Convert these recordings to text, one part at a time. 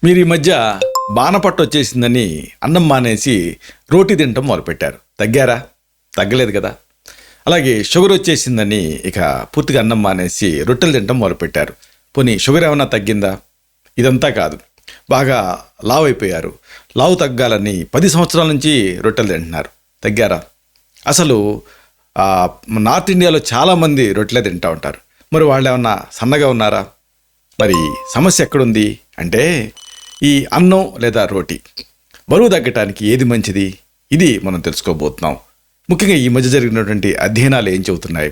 మీరు ఈ మధ్య బాణపట్టు వచ్చేసిందని అన్నం మానేసి రోటీ తినటం మొదలుపెట్టారు. తగ్గారా? తగ్గలేదు కదా. అలాగే షుగర్ వచ్చేసిందని ఇక పూర్తిగా అన్నం మానేసి రొట్టెలు తినటం మొదలుపెట్టారు. పోనీ షుగర్ ఏమన్నా తగ్గిందా? ఇదంతా కాదు, బాగా లావు అయిపోయారు. లావు తగ్గాలని 10 సంవత్సరాల నుంచి రొట్టెలు తింటున్నారు. తగ్గారా? అసలు నార్త్ ఇండియాలో చాలామంది రొట్టెలే తింటూ ఉంటారు. మరి వాళ్ళు ఏమన్నా సన్నగా ఉన్నారా? మరి సమస్య ఎక్కడుంది అంటే ఈ అన్నం లేదా రోటీ. బరువు తగ్గటానికి ఏది మంచిది? ఇది మనం తెలుసుకోబోతున్నాం. ముఖ్యంగా ఈ మధ్య జరిగినటువంటి అధ్యయనాలు ఏం చెబుతున్నాయి,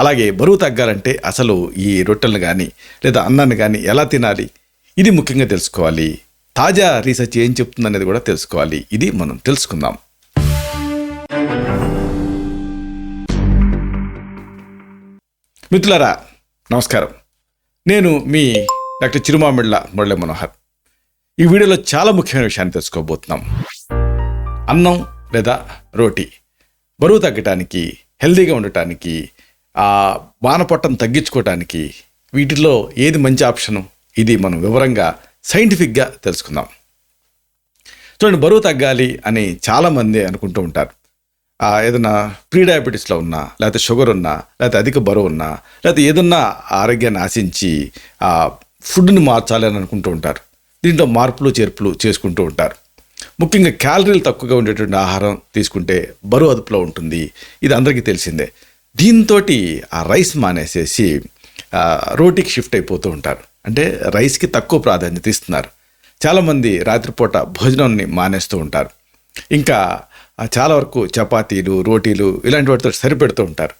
అలాగే బరువు తగ్గాలంటే అసలు ఈ రొట్టెలను కానీ లేదా అన్నాన్ని కానీ ఎలా తినాలి, ఇది ముఖ్యంగా తెలుసుకోవాలి. తాజా రీసెర్చ్ ఏం చెప్తుందనేది కూడా తెలుసుకోవాలి. ఇది మనం తెలుసుకుందాం. మిత్రులారా నమస్కారం. నేను మీ డాక్టర్ చిరుమామిళ్ళ మురళీ మనోహర్. ఈ వీడియోలో చాలా ముఖ్యమైన విషయాన్ని తెలుసుకోబోతున్నాం. అన్నం లేదా రోటీ బరువు తగ్గటానికి, హెల్దీగా ఉండటానికి, బాణపొట్టను తగ్గించుకోవటానికి వీటిలో ఏది మంచి ఆప్షను, ఇది మనం వివరంగా సైంటిఫిక్గా తెలుసుకుందాం. చూడండి, బరువు తగ్గాలి అని చాలామంది అనుకుంటూ ఉంటారు. ఏదైనా ప్రీ డయాబెటీస్లో ఉన్నా, లేకపోతే షుగర్ ఉన్నా, లేకపోతే అధిక బరువు ఉన్నా, లేకపోతే ఏదన్నా ఆరోగ్యాన్ని ఆశించి ఫుడ్ని మార్చాలి అని అనుకుంటూ ఉంటారు. దీంట్లో మార్పులు చేర్పులు చేసుకుంటూ ఉంటారు. ముఖ్యంగా క్యాలరీలు తక్కువగా ఉండేటువంటి ఆహారం తీసుకుంటే బరువు అదుపులో ఉంటుంది. ఇది అందరికీ తెలిసిందే. దీంతో ఆ రైస్ మానేసేసి రోటీకి షిఫ్ట్ అయిపోతూ ఉంటారు. అంటే రైస్కి తక్కువ ప్రాధాన్యత ఇస్తున్నారు. చాలామంది రాత్రిపూట భోజనాన్ని మానేస్తూ ఉంటారు. ఇంకా చాలా వరకు చపాతీలు, రోటీలు ఇలాంటి వాటితో సరిపెడుతూ ఉంటారు.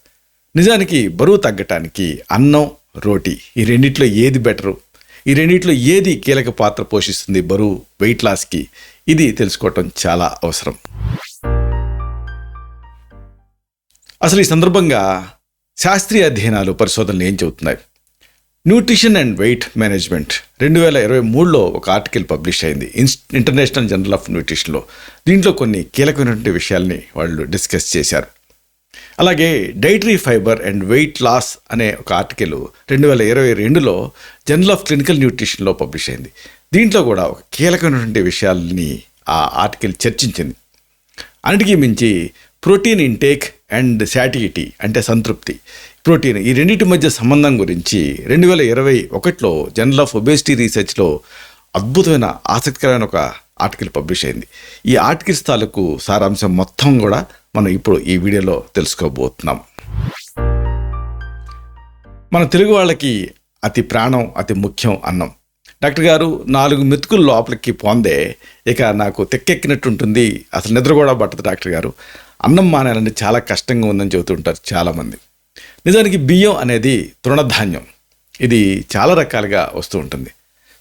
నిజానికి బరువు తగ్గటానికి అన్నం, రోటీ ఈ రెండిట్లో ఏది బెటరు, ఈ రెండిట్లో ఏది కీలక పాత్ర పోషిస్తుంది బరువు వెయిట్ లాస్కి, ఇది తెలుసుకోవటం చాలా అవసరం. అసలు ఈ సందర్భంగా శాస్త్రీయ అధ్యయనాలు, పరిశోధనలు ఏం చెబుతున్నాయి? న్యూట్రిషన్ అండ్ వెయిట్ మేనేజ్మెంట్ 2023లో ఒక ఆర్టికల్ పబ్లిష్ అయింది ఇంటర్నేషనల్ జర్నల్ ఆఫ్ న్యూట్రిషన్లో. దీంట్లో కొన్ని కీలకమైనటువంటి విషయాల్ని వాళ్ళు డిస్కస్ చేశారు. అలాగే dietary fibre and weight loss అనే ఒక ఆర్టికల్ 2022లో జర్నల్ ఆఫ్ క్లినికల్ న్యూట్రిషన్లో పబ్లిష్ అయింది. దీంట్లో కూడా ఒక కీలకమైనటువంటి విషయాల్ని ఆ ఆర్టికల్ చర్చించింది. అన్నిటికీ మించి ప్రోటీన్ ఇంటేక్ అండ్ శాటియిటీ అంటే సంతృప్తి, ప్రోటీన్ ఈ రెండింటి మధ్య సంబంధం గురించి 2021లో జర్నల్ ఆఫ్ ఒబేసిటీ రీసెర్చ్లో అద్భుతమైన ఆసక్తికరమైన ఒక ఆర్టికల్ పబ్లిష్ అయింది. ఈ ఆర్టికల్స్ తాలూకు సారాంశం మొత్తం కూడా మనం ఇప్పుడు ఈ వీడియోలో తెలుసుకోబోతున్నాం. మన తెలుగు వాళ్ళకి అతి ప్రాణం, అతి ముఖ్యం అన్నం. డాక్టర్ గారు 4 మెతుకులు లోపలికి పోందే ఇక నాకు తెక్కెక్కినట్టు ఉంటుంది, అసలు నిద్ర కూడా పట్టదు డాక్టర్ గారు, అన్నం మానేయాలంటే చాలా కష్టంగా ఉందని చెబుతుంటారు చాలామంది. నిజానికి బియ్యం అనేది తృణధాన్యం. ఇది చాలా రకాలుగా వస్తూ ఉంటుంది.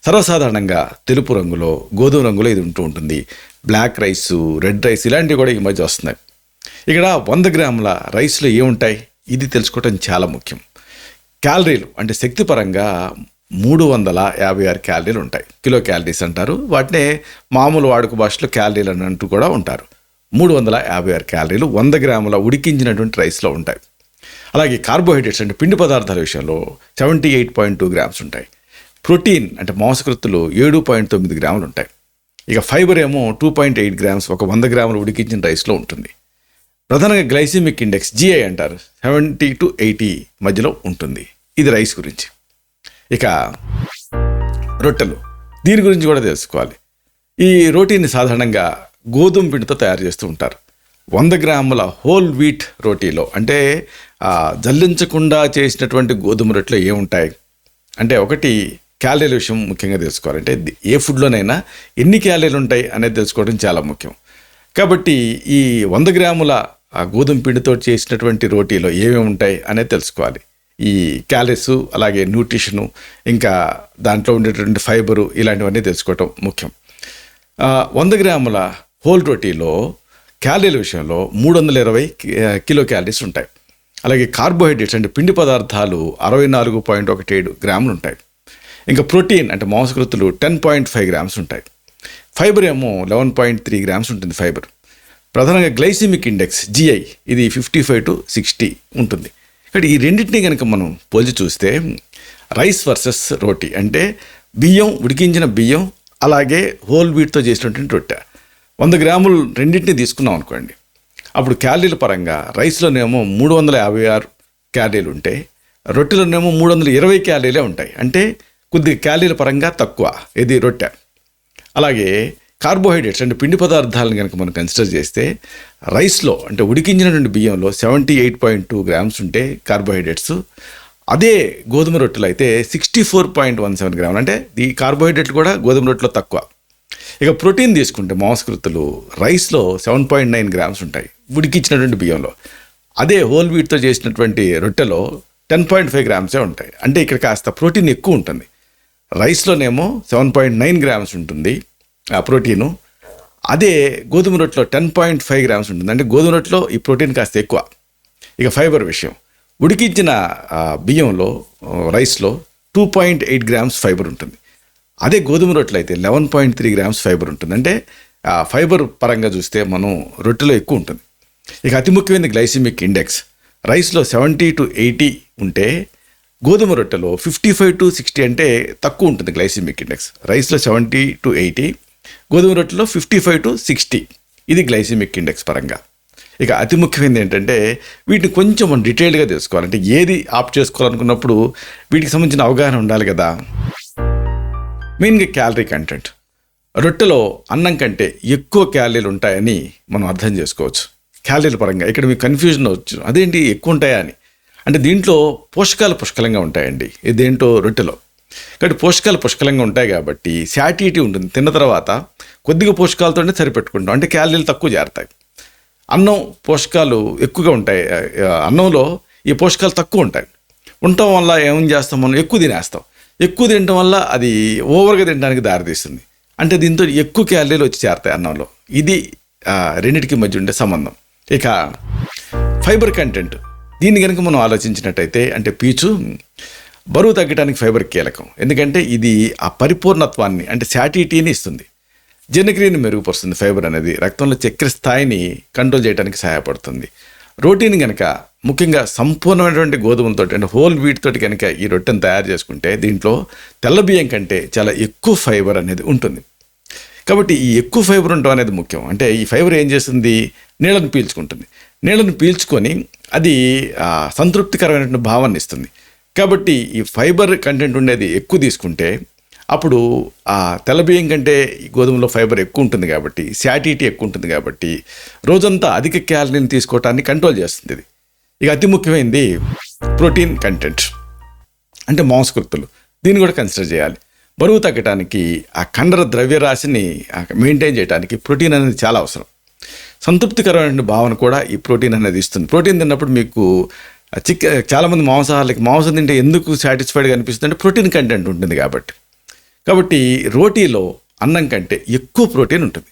సర్వసాధారణంగా తెలుపు రంగులో, గోధుమ రంగులో ఇది ఉంటూ ఉంటుంది. బ్లాక్ రైస్, రెడ్ రైస్ ఇలాంటివి కూడా ఈ మధ్య వస్తున్నాయి. ఇక్కడ 100 గ్రాముల రైస్లో ఏముంటాయి, ఇది తెలుసుకోవటం చాలా ముఖ్యం. క్యాలరీలు అంటే శక్తి పరంగా 356 క్యాలరీలు ఉంటాయి. కిలో క్యాలరీస్ అంటారు వాటినే, మామూలు వాడుక భాషలో క్యాలరీలు అని అంటూ కూడా ఉంటారు. 356 క్యాలరీలు 100 గ్రాముల ఉడికించినటువంటి రైస్లో ఉంటాయి. అలాగే కార్బోహైడ్రేట్స్ అంటే పిండి పదార్థాల విషయంలో 78.2 గ్రామ్స్ ఉంటాయి. ప్రోటీన్ అంటే మాంసకృత్తులు 7.9 గ్రాములు ఉంటాయి. ఇక ఫైబర్ ఏమో 2.8 గ్రామ్స్ ఒక 100 గ్రాములు ఉడికించిన రైస్లో ఉంటుంది. ప్రధానంగా గ్లైసిమిక్ ఇండెక్స్ GI అంటారు 70 to 80 మధ్యలో ఉంటుంది. ఇది రైస్ గురించి. ఇక రొట్టెలు, దీని గురించి కూడా తెలుసుకోవాలి. ఈ రోటీని సాధారణంగా గోధుమ పిండితో తయారు చేస్తూ ఉంటారు. 100 గ్రాముల హోల్ వీట్ రోటీలో అంటే జల్లించకుండా చేసినటువంటి గోధుమ రొట్టెలో ఏముంటాయి అంటే, ఒకటి క్యాలరీల విషయం ముఖ్యంగా తెలుసుకోవాలంటే ఏ ఫుడ్లోనైనా ఎన్ని క్యాలరీలు ఉంటాయి అనేది తెలుసుకోవడం చాలా ముఖ్యం. కాబట్టి ఈ 100 గ్రాముల గోధుమ పిండితో చేసినటువంటి రోటీలో ఏమేమి ఉంటాయి అనేది తెలుసుకోవాలి. ఈ క్యాలరీస్, అలాగే న్యూట్రిషను, ఇంకా దాంట్లో ఉండేటువంటి ఫైబరు ఇలాంటివన్నీ తెలుసుకోవటం ముఖ్యం. 100 గ్రాముల హోల్ రోటీలో క్యాలరీల విషయంలో 320 కిలో క్యాలరీస్ ఉంటాయి. అలాగే కార్బోహైడ్రేట్స్ అంటే పిండి పదార్థాలు 64.17 గ్రాములు ఉంటాయి. ఇంకా ప్రోటీన్ అంటే మాంసకృత్తులు 10.5 గ్రామ్స్ ఉంటాయి. ఫైబర్ ఏమో 11.3 గ్రామ్స్ ఉంటుంది ఫైబర్. ప్రధానంగా గ్లైసిమిక్ ఇండెక్స్ GI ఇది 55 to 60 ఉంటుంది. ఇక్కడ ఈ రెండింటినీ కనుక మనం పోల్చి చూస్తే రైస్ వర్సెస్ రోటీ అంటే బియ్యం, ఉడికించిన బియ్యం, అలాగే హోల్ వీట్తో చేసినటువంటి రొట్టె. 100 గ్రాములు రెండింటిని తీసుకున్నాం అనుకోండి, అప్పుడు క్యాలరీల పరంగా రైస్లోనేమో 356 క్యాలరీలు ఉంటే రొట్టెలోనేమో 320 క్యాలరీలే ఉంటాయి. అంటే కొద్దిగా క్యాలరీల పరంగా తక్కువ ఇది రొట్టె. అలాగే కార్బోహైడ్రేట్స్ అంటే పిండి పదార్థాలను కనుక మనం కన్సిడర్ చేస్తే రైస్లో అంటే ఉడికించినటువంటి బియ్యంలో 78.2 గ్రామ్స్ ఉంటే కార్బోహైడ్రేట్స్, అదే గోధుమ రొట్టెలు అయితే 64.17 గ్రాములు. అంటే ఈ కార్బోహైడ్రేట్లు కూడా గోధుమ రొట్టెలో తక్కువ. ఇక ప్రోటీన్ తీసుకుంటే మాంసకృతులు రైస్లో 7.9 గ్రామ్స్ ఉంటాయి ఉడికించినటువంటి బియ్యంలో. అదే హోల్ వీట్తో చేసినటువంటి రొట్టెలో 10.5 గ్రామ్సే ఉంటాయి. అంటే ఇక్కడ కాస్త ప్రోటీన్ ఎక్కువ ఉంటుంది. రైస్లోనేమో 7.9 గ్రామ్స్ ఉంటుంది ఆ ప్రోటీను, అదే గోధుమ రొట్టెలో 10.5 గ్రామ్స్ ఉంటుంది. అంటే గోధుమ రొట్టెలో ఈ ప్రోటీన్ కాస్త ఎక్కువ. ఇక ఫైబర్ విషయం, ఉడికించిన బియ్యంలో రైస్లో 2.8 గ్రామ్స్ ఫైబర్ ఉంటుంది. అదే గోధుమ రొట్టెలు అయితే 11.3 గ్రామ్స్ ఫైబర్ ఉంటుంది. అంటే ఫైబర్ పరంగా చూస్తే మనం రొట్టెలో ఎక్కువ ఉంటుంది. ఇక అతి ముఖ్యమైనది గ్లైసిమిక్ ఇండెక్స్. రైస్లో 70 to 80 ఉంటే గోధుమ రొట్టెలో 55 to 60 అంటే తక్కువ ఉంటుంది గ్లైసిమిక్ ఇండెక్స్. రైస్లో 70 to 80, గోధుమ రొట్టెలో 55 to 60 ఇది గ్లైసిమిక్ ఇండెక్స్ పరంగా. ఇక అతి ముఖ్యమైనది ఏంటంటే వీటిని కొంచెం మనం డీటెయిల్డ్గా తెలుసుకోవాలి. అంటే ఏది ఆప్ట్ చేసుకోవాలనుకున్నప్పుడు వీటికి సంబంధించిన అవగాహన ఉండాలి కదా. మెయిన్గా క్యాలరీ కంటెంట్. రొట్టెలో అన్నం కంటే ఎక్కువ క్యాలరీలు ఉంటాయని మనం అర్థం చేసుకోవచ్చు క్యాలరీల పరంగా. ఇక్కడ మీకు కన్ఫ్యూజన్ అవచ్చు, అదేంటి ఎక్కువ ఉంటాయా అని. అంటే దీంట్లో పోషకాలు పుష్కలంగా ఉంటాయండి ఇదేంటో రొట్టెలో. కాబట్టి పోషకాలు పుష్కలంగా ఉంటాయి కాబట్టి శాటిటీ ఉంటుంది. తిన్న తర్వాత కొద్దిగా పోషకాలతోనే సరిపెట్టుకుంటాం, అంటే క్యాలరీలు తక్కువ చేరుతాయి. అన్నం పోషకాలు ఎక్కువగా ఉంటాయి, అన్నంలో ఈ పోషకాలు తక్కువ ఉంటాయి. ఉండటం వల్ల ఏం చేస్తాం, మనం ఎక్కువ తినేస్తాం. ఎక్కువ తినడం వల్ల అది ఓవర్గా తినడానికి దారితీస్తుంది. అంటే దీంతో ఎక్కువ క్యాలరీలు వచ్చి చేరుతాయి అన్నంలో. ఇది రెండింటికి మధ్య ఉండే సంబంధం. ఇక ఫైబర్ కంటెంట్, దీన్ని కనుక మనం ఆలోచించినట్టయితే అంటే పీచు, బరువు తగ్గడానికి ఫైబర్ కీలకం. ఎందుకంటే ఇది ఆ పరిపూర్ణత్వాన్ని అంటే శాటిటీని ఇస్తుంది, జీర్ణక్రియని మెరుగుపరుస్తుంది. ఫైబర్ అనేది రక్తంలో చక్కెర స్థాయిని కంట్రోల్ చేయడానికి సహాయపడుతుంది. రోటీని కనుక ముఖ్యంగా సంపూర్ణమైనటువంటి గోధుమలతో అంటే హోల్ వీట్ తోటి కనుక ఈ రొట్టెను తయారు చేసుకుంటే దీంట్లో తెల్ల బియ్యం కంటే చాలా ఎక్కువ ఫైబర్ అనేది ఉంటుంది. కాబట్టి ఈ ఎక్కువ ఫైబర్ ఉండటం అనేది ముఖ్యం. అంటే ఈ ఫైబర్ ఏం చేస్తుంది, నీళ్ళను పీల్చుకుంటుంది. నీళ్ళను పీల్చుకొని అది సంతృప్తికరమైనటువంటి భావాన్ని ఇస్తుంది. కాబట్టి ఈ ఫైబర్ కంటెంట్ ఉండేది ఎక్కువ తీసుకుంటే అప్పుడు ఆ తెల్లబియ్యం కంటే ఈ గోధుమలో ఫైబర్ ఎక్కువ ఉంటుంది కాబట్టి శాటిటీ ఎక్కువ ఉంటుంది కాబట్టి రోజంతా అధిక క్యాలరీని తీసుకోవటాన్ని కంట్రోల్ చేస్తుంది ఇది. ఇక అతి ముఖ్యమైనది ప్రోటీన్ కంటెంట్ అంటే మాంసకృతులు, దీన్ని కూడా కన్సిడర్ చేయాలి. బరువు తగ్గడానికి ఆ కండర ద్రవ్యరాశిని మెయింటైన్ చేయడానికి ప్రోటీన్ అనేది చాలా అవసరం. సంతృప్తికరమైన భావన కూడా ఈ ప్రోటీన్ అనేది ఇస్తుంది. ప్రోటీన్ తిన్నప్పుడు మీకు చాలామంది మాంసాహారులకి మాంసం తింటే ఎందుకు సాటిస్ఫైడ్గా అనిపిస్తుంది అంటే ప్రోటీన్ కంటెంట్ ఉంటుంది కాబట్టి రోటీలో అన్నం కంటే ఎక్కువ ప్రోటీన్ ఉంటుంది.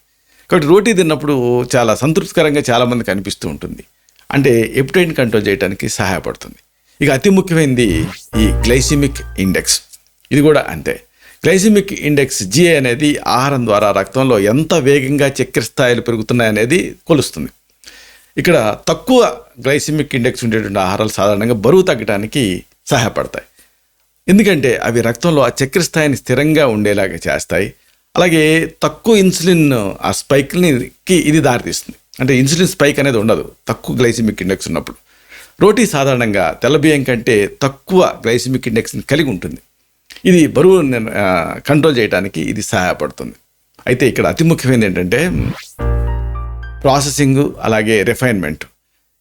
కాబట్టి రోటీ తిన్నప్పుడు చాలా సంతృప్తికరంగా చాలామందికి అనిపిస్తూ ఉంటుంది. అంటే ఎపిటైట్ని కంట్రోల్ చేయడానికి సహాయపడుతుంది. ఇక అతి ముఖ్యమైనది ఈ గ్లైసిమిక్ ఇండెక్స్, ఇది కూడా అంతే. గ్లైసిమిక్ ఇండెక్స్ జిఏ అనేది ఆహారం ద్వారా రక్తంలో ఎంత వేగంగా చక్కెర స్థాయిలు పెరుగుతున్నాయనేది కొలుస్తుంది. ఇక్కడ తక్కువ గ్లైసిమిక్ ఇండెక్స్ ఉండేటువంటి ఆహారాలు సాధారణంగా బరువు తగ్గడానికి సహాయపడతాయి. ఎందుకంటే అవి రక్తంలో ఆ చక్కెర స్థాయిని స్థిరంగా ఉండేలాగా చేస్తాయి. అలాగే తక్కువ ఇన్సులిన్ ఆ స్పైక్కి ఇది దారితీస్తుంది. అంటే ఇన్సులిన్ స్పైక్ అనేది ఉండదు తక్కువ గ్లైసిమిక్ ఇండెక్స్ ఉన్నప్పుడు. రోటీ సాధారణంగా తెల్లబియ్యం కంటే తక్కువ గ్లైసిమిక్ ఇండెక్స్ని కలిగి ఉంటుంది. ఇది బరువు కంట్రోల్ చేయడానికి ఇది సహాయపడుతుంది. అయితే ఇక్కడ అతి ముఖ్యమైనది ఏంటంటే ప్రాసెసింగ్ అలాగే రిఫైన్మెంట్.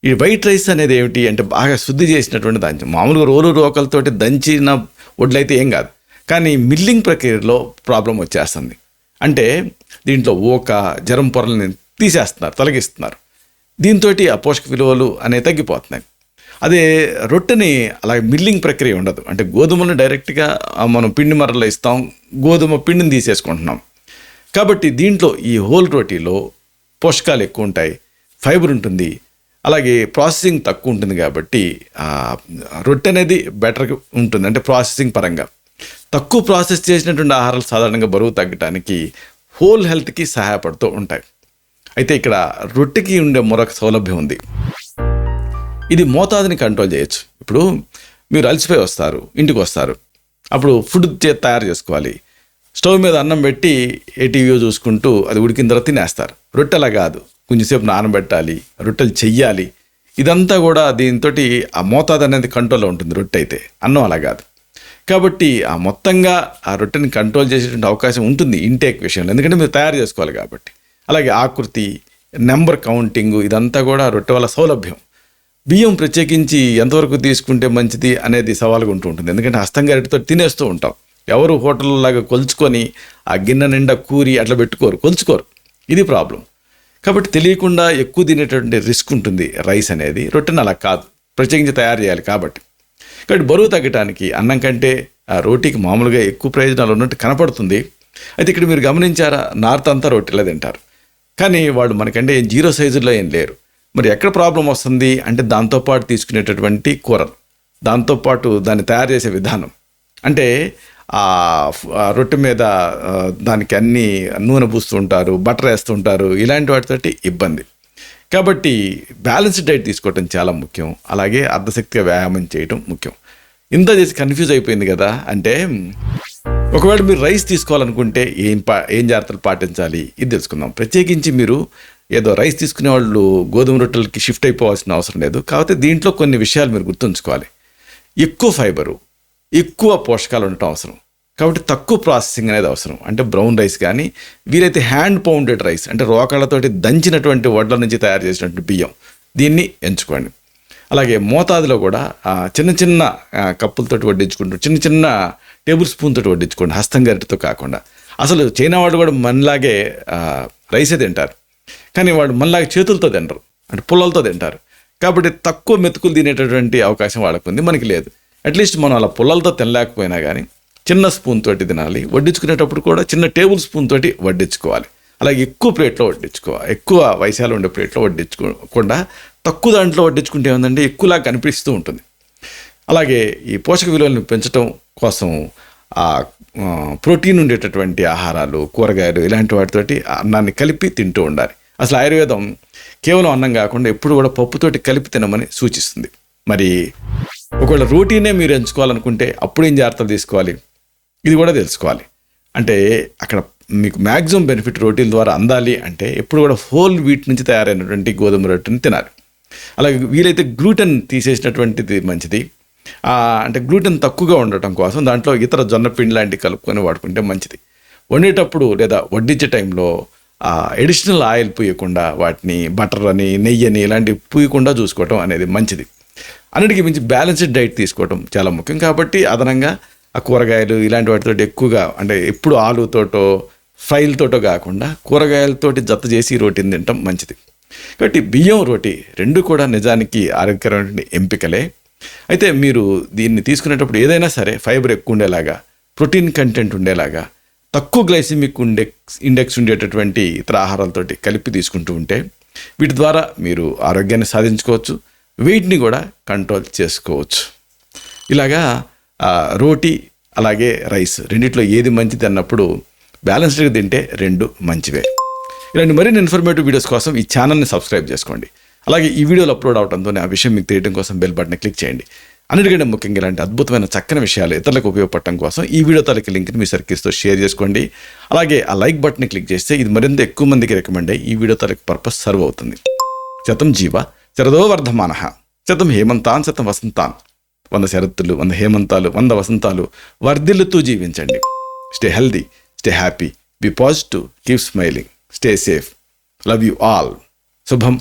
ఈ వైట్ రైస్ అనేది ఏమిటి అంటే బాగా శుద్ధి చేసినటువంటి ధాన్యం. మామూలుగా రోకలతోటి దంచిన వడ్లయితే ఏం కాదు, కానీ మిల్లింగ్ ప్రక్రియలో ప్రాబ్లం వచ్చేస్తుంది. అంటే దీంట్లో జరం పొరల్ని తీసేస్తున్నారు, తొలగిస్తున్నారు. దీంతో ఆ పోషక విలువలు అనేవి తగ్గిపోతున్నాయి. అదే రొట్టెని అలాగే మిల్లింగ్ ప్రక్రియ ఉండదు. అంటే గోధుమలను డైరెక్ట్గా మనం పిండి మరలో ఇస్తాం, గోధుమ పిండిని తీసేసుకుంటున్నాం. కాబట్టి దీంట్లో ఈ హోల్ రోటీలో పోషకాలు ఎక్కువ ఉంటాయి, ఫైబర్ ఉంటుంది, అలాగే ప్రాసెసింగ్ తక్కువ ఉంటుంది. కాబట్టి రొట్టె అనేది బెటర్గా ఉంటుంది. అంటే ప్రాసెసింగ్ పరంగా తక్కువ ప్రాసెస్ చేసినటువంటి ఆహారాలు సాధారణంగా బరువు తగ్గడానికి హోల్ హెల్త్కి సహాయపడుతూ ఉంటాయి. అయితే ఇక్కడ రొట్టెకి ఉండే మరొక సౌలభ్యం ఉంది. ఇది మోతాదుని కంట్రోల్ చేయొచ్చు. ఇప్పుడు మీరు అలసిపోయి వస్తారు, ఇంటికి వస్తారు, అప్పుడు ఫుడ్ తయారు చేసుకోవాలి. స్టవ్ మీద అన్నం పెట్టి ఏ టీవీయో చూసుకుంటూ అది ఉడికిన తర్వాత తినేస్తారు. రొట్టెలా కాదు, కొంచెంసేపు నానబెట్టాలి, రొట్టెలు చెయ్యాలి. ఇదంతా కూడా దీంతో ఆ మోతాదు అనేది కంట్రోల్లో ఉంటుంది. రొట్టె అయితే అన్నం అలా కాదు. కాబట్టి ఆ మొత్తంగా ఆ రొట్టెని కంట్రోల్ చేసేటువంటి అవకాశం ఉంటుంది ఇంటేక్ విషయంలో, ఎందుకంటే మీరు తయారు చేసుకోవాలి కాబట్టి. అలాగే ఆకృతి, నెంబర్ కౌంటింగ్, ఇదంతా కూడా రొట్టె వల్ల సౌలభ్యం. బియ్యం ప్రత్యేకించి ఎంతవరకు తీసుకుంటే మంచిది అనేది సవాలుగా ఉంటూ ఉంటుంది, ఎందుకంటే హస్తంగారితో తినేస్తూ ఉంటాం. ఎవరు హోటల్లాగా కొలుచుకొని ఆ గిన్నె నిండా కూరి అట్లా కొలుచుకోరు. ఇది ప్రాబ్లం. కాబట్టి తెలియకుండా ఎక్కువ తినేటటువంటి రిస్క్ ఉంటుంది రైస్ అనేది. రొట్టెని అలా కాదు, ప్రత్యేకించి తయారు చేయాలి కాబట్టి. కాబట్టి బరువు తగ్గడానికి అన్నం కంటే ఆ రోటీకి మామూలుగా ఎక్కువ ప్రయోజనాలు ఉన్నట్టు కనపడుతుంది. అయితే ఇక్కడ మీరు గమనించారా, నార్త్ అంతా రొట్టెలా తింటారు, కానీ వాళ్ళు మనకంటే జీరో సైజుల్లో ఏం లేరు. మరి ఎక్కడ ప్రాబ్లం వస్తుంది అంటే దాంతోపాటు తీసుకునేటటువంటి కూరలు, దాంతోపాటు దాన్ని తయారు చేసే విధానం. అంటే ఆ రొట్టె మీద దానికి అన్ని నూనె పూస్తుంటారు, బటర్ వేస్తుంటారు, ఇలాంటి వాటితోటి ఇబ్బంది. కాబట్టి బ్యాలెన్స్డ్ డైట్ తీసుకోవటం చాలా ముఖ్యం. అలాగే అర్ధశక్తిగా వ్యాయామం చేయటం ముఖ్యం. ఇంత చేసి కన్ఫ్యూజ్ అయిపోయింది కదా అంటే, ఒకవేళ మీరు రైస్ తీసుకోవాలనుకుంటే ఏం జాగ్రత్తలు పాటించాలి ఇది తెలుసుకుందాం. ప్రత్యేకించి మీరు ఏదో రైస్ తీసుకునే వాళ్ళు గోధుమ రొట్టెలకి షిఫ్ట్ అయిపోవాల్సిన అవసరం లేదు. కాకపోతే దీంట్లో కొన్ని విషయాలు మీరు గుర్తుంచుకోవాలి. ఎక్కువ ఫైబరు, ఎక్కువ పోషకాలు ఉండటం అవసరం. కాబట్టి తక్కువ ప్రాసెసింగ్ అనేది అవసరం. అంటే బ్రౌన్ రైస్ కానీ, వీలైతే హ్యాండ్ పౌండెడ్ రైస్ అంటే రోకళ్ళతోటి దంచినటువంటి వడ్ల నుంచి తయారు చేసినటువంటి బియ్యం, దీన్ని ఎంచుకోండి. అలాగే మోతాదులో కూడా చిన్న చిన్న కప్పులతోటి వడ్డించుకుంటూ, చిన్న చిన్న టేబుల్ స్పూన్ తోటి వడ్డించుకోండి, హస్తం గరిటెతో కాకుండా. అసలు చైనా వాళ్ళు కూడా మనలాగే రైసే తింటారు, కానీ వాళ్ళు మనలాగే చేతులతో తింటారు, అంటే పుల్లలతో తింటారు. కాబట్టి తక్కువ మెతుకులు తినేటటువంటి అవకాశం వాళ్ళకు ఉంది, మనకి లేదు. అట్లీస్ట్ మనం అలా పుల్లలతో తినలేకపోయినా కానీ చిన్న స్పూన్ తోటి తినాలి. వడ్డించుకునేటప్పుడు కూడా చిన్న టేబుల్ స్పూన్ తోటి వడ్డించుకోవాలి. అలాగే ఎక్కువ ప్లేట్లో వడ్డించుకోవాలి, ఎక్కువ వయసాలు ఉండే ప్లేట్లో వడ్డించుకోకుండా తక్కువ దాంట్లో వడ్డించుకుంటే ఏమందంటే ఎక్కువలా కనిపిస్తూ ఉంటుంది. అలాగే ఈ పోషక విలువలను పెంచడం కోసం ప్రోటీన్ ఉండేటటువంటి ఆహారాలు, కూరగాయలు, ఇలాంటి వాటితోటి అన్నాన్ని కలిపి తింటూ ఉండాలి. అసలు ఆయుర్వేదం కేవలం అన్నం కాకుండా ఎప్పుడు కూడా పప్పుతోటి కలిపి తినమని సూచిస్తుంది. మరి ఒకవేళ రోటీనే మీరు ఎంచుకోవాలనుకుంటే అప్పుడు ఏం జాగ్రత్తలు తీసుకోవాలి ఇది కూడా తెలుసుకోవాలి. అంటే అక్కడ మీకు మ్యాక్సిమం బెనిఫిట్ రోటీల ద్వారా అందాలి అంటే ఎప్పుడు కూడా హోల్ వీట్ నుంచి తయారైనటువంటి గోధుమ రొట్టెని తినాలి. అలాగే వీలైతే గ్లూటెన్ తీసేసినటువంటిది మంచిది. అంటే గ్లూటెన్ తక్కువగా ఉండటం కోసం దాంట్లో ఇతర జొన్న పిండి లాంటివి కలుపుకొని వాడుకుంటే మంచిది. వండేటప్పుడు లేదా వడ్డించే టైంలో ఎడిషనల్ ఆయిల్ పూయకుండా, వాటిని బటర్ అని, నెయ్యి అని ఇలాంటివి పూయకుండా చూసుకోవటం అనేది మంచిది. అన్నిటికీ మించి బ్యాలెన్స్డ్ డైట్ తీసుకోవటం చాలా ముఖ్యం. కాబట్టి అదనంగా ఆ కూరగాయలు ఇలాంటి వాటితో ఎక్కువగా, అంటే ఎప్పుడు ఆలుతోటో ఫ్రైలతోటో కాకుండా కూరగాయలతోటి జత చేసి రోటీని తినటం మంచిది. కాబట్టి బియ్యం, రోటీ రెండు కూడా నిజానికి ఆరోగ్యకరమైన ఎంపికలే. అయితే మీరు దీన్ని తీసుకునేటప్పుడు ఏదైనా సరే ఫైబర్ ఎక్కువ ఉండేలాగా, ప్రోటీన్ కంటెంట్ ఉండేలాగా, తక్కువ గ్లైసిమిక్ ఇండెక్స్ ఉండేటటువంటి ఇతర ఆహారాలతోటి కలిపి తీసుకుంటూ ఉంటే వీటి ద్వారా మీరు ఆరోగ్యాన్ని సాధించుకోవచ్చు, వెయిట్ని కూడా కంట్రోల్ చేసుకోవచ్చు. ఇలాగా రోటీ అలాగే రైస్ రెండిట్లో ఏది మంచిది అన్నప్పుడు బ్యాలెన్స్డ్గా తింటే రెండు మంచివే. ఇలాంటి మరిన్ని ఇన్ఫర్మేటివ్ వీడియోస్ కోసం ఈ ఛానల్ని సబ్స్క్రైబ్ చేసుకోండి. అలాగే ఈ వీడియోలు అప్లోడ్ అవడంతో ఆ విషయం మీకు తెలియడం కోసం బెల్ బటన్ క్లిక్ చేయండి. అన్నిటికంటే ముఖ్యంగా ఇలాంటి అద్భుతమైన చక్కని విషయాలు ఇతరులకు ఉపయోగపడటం కోసం ఈ వీడియో తాలూకు లింక్ని మీ సర్కిల్స్తో షేర్ చేసుకోండి. అలాగే ఆ లైక్ బటన్ని క్లిక్ చేస్తే ఇది మరింత ఎక్కువ మందికి రికమెండ్ అయ్యి ఈ వీడియో తాలూకు పర్పస్ సర్వ్ అవుతుంది. శతం జీవ శరదో వర్ధమానః, శతం హేమంతాన్ శతం వసంతాన్. 100 శరత్తులు, 100 హేమంతాలు, 100 వసంతాలు వర్ధిల్లుతూ జీవించండి. Stay healthy, stay happy, be positive, keep smiling, stay safe. Love you all. శుభం.